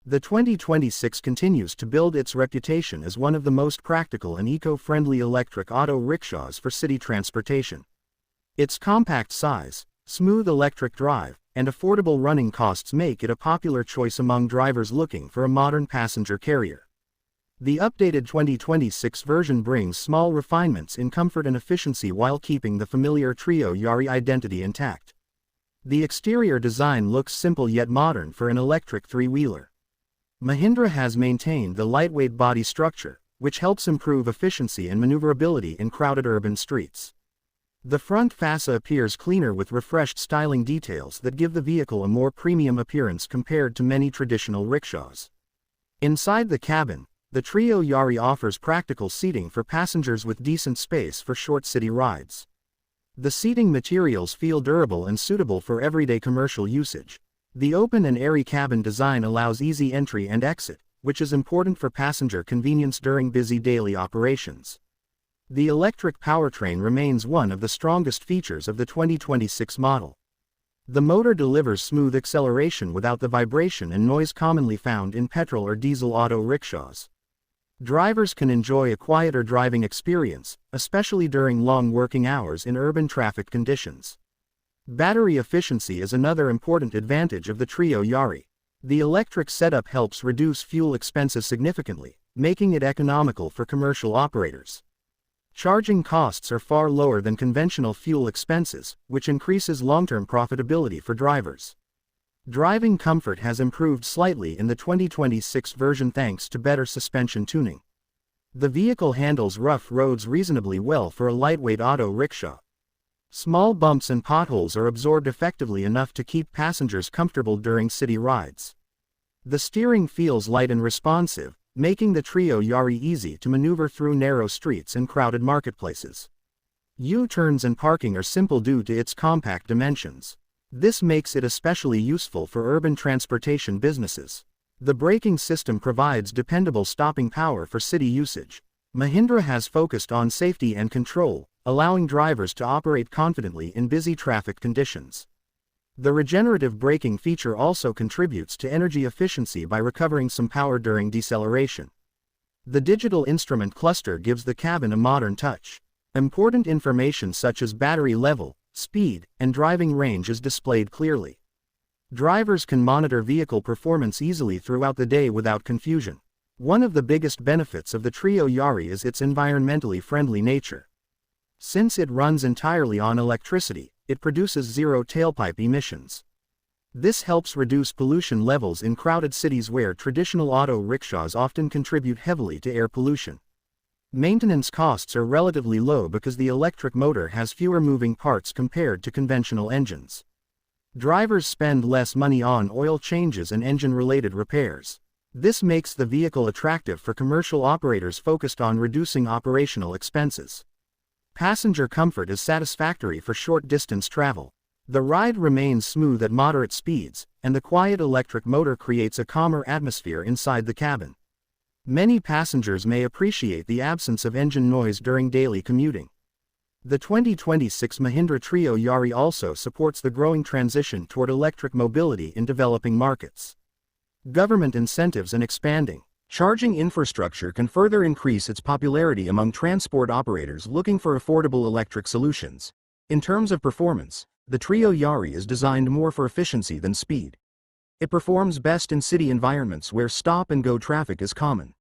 The 2026 continues to build its reputation as one of the most practical and eco-friendly electric auto rickshaws for city transportation. Its compact size, smooth electric drive, and affordable running costs make it a popular choice among drivers looking for a modern passenger carrier. The updated 2026 version brings small refinements in comfort and efficiency while keeping the familiar Treo Yaari identity intact. The exterior design looks simple yet modern for an electric three-wheeler. Mahindra has maintained the lightweight body structure, which helps improve efficiency and maneuverability in crowded urban streets. The front fascia appears cleaner with refreshed styling details that give the vehicle a more premium appearance compared to many traditional rickshaws. Inside the cabin, the Treo Yaari offers practical seating for passengers with decent space for short city rides. The seating materials feel durable and suitable for everyday commercial usage. The open and airy cabin design allows easy entry and exit, which is important for passenger convenience during busy daily operations. The electric powertrain remains one of the strongest features of the 2026 model. The motor delivers smooth acceleration without the vibration and noise commonly found in petrol or diesel auto rickshaws. Drivers can enjoy a quieter driving experience, especially during long working hours in urban traffic conditions. Battery efficiency is another important advantage of the Treo Yaari. The electric setup helps reduce fuel expenses significantly, making it economical for commercial operators. Charging costs are far lower than conventional fuel expenses, which increases long-term profitability for drivers. Driving comfort has improved slightly in the 2026 version thanks to better suspension tuning. The vehicle handles rough roads reasonably well for a lightweight auto rickshaw. Small bumps and potholes are absorbed effectively enough to keep passengers comfortable during city rides. The steering feels light and responsive, making the Treo Yaari easy to maneuver through narrow streets and crowded marketplaces. U-turns and parking are simple due to its compact dimensions. This makes it especially useful for urban transportation businesses. The braking system provides dependable stopping power for city usage. Mahindra has focused on safety and control, allowing drivers to operate confidently in busy traffic conditions. The regenerative braking feature also contributes to energy efficiency by recovering some power during deceleration. The digital instrument cluster gives the cabin a modern touch. Important information such as battery level, speed, and driving range is displayed clearly. Drivers can monitor vehicle performance easily throughout the day without confusion. One of the biggest benefits of the Treo Yaari is its environmentally friendly nature. Since it runs entirely on electricity, it produces zero tailpipe emissions. This helps reduce pollution levels in crowded cities where traditional auto rickshaws often contribute heavily to air pollution. Maintenance costs are relatively low because the electric motor has fewer moving parts compared to conventional engines. Drivers spend less money on oil changes and engine-related repairs. This makes the vehicle attractive for commercial operators focused on reducing operational expenses. Passenger comfort is satisfactory for short-distance travel. The ride remains smooth at moderate speeds, and the quiet electric motor creates a calmer atmosphere inside the cabin. Many passengers may appreciate the absence of engine noise during daily commuting. The 2026 Mahindra Treo Yaari also supports the growing transition toward electric mobility in developing markets. Government incentives and expanding charging infrastructure can further increase its popularity among transport operators looking for affordable electric solutions. In terms of performance, the Treo Yaari is designed more for efficiency than speed. It performs best in city environments where stop-and-go traffic is common.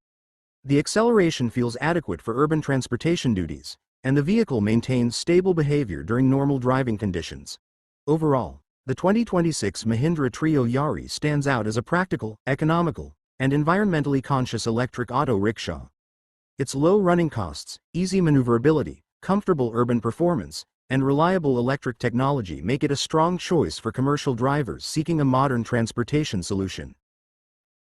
The acceleration feels adequate for urban transportation duties, and the vehicle maintains stable behavior during normal driving conditions. Overall, the 2026 Mahindra Treo Yaari stands out as a practical, economical, and environmentally conscious electric auto rickshaw. Its low running costs, easy maneuverability, comfortable urban performance, and reliable electric technology make it a strong choice for commercial drivers seeking a modern transportation solution.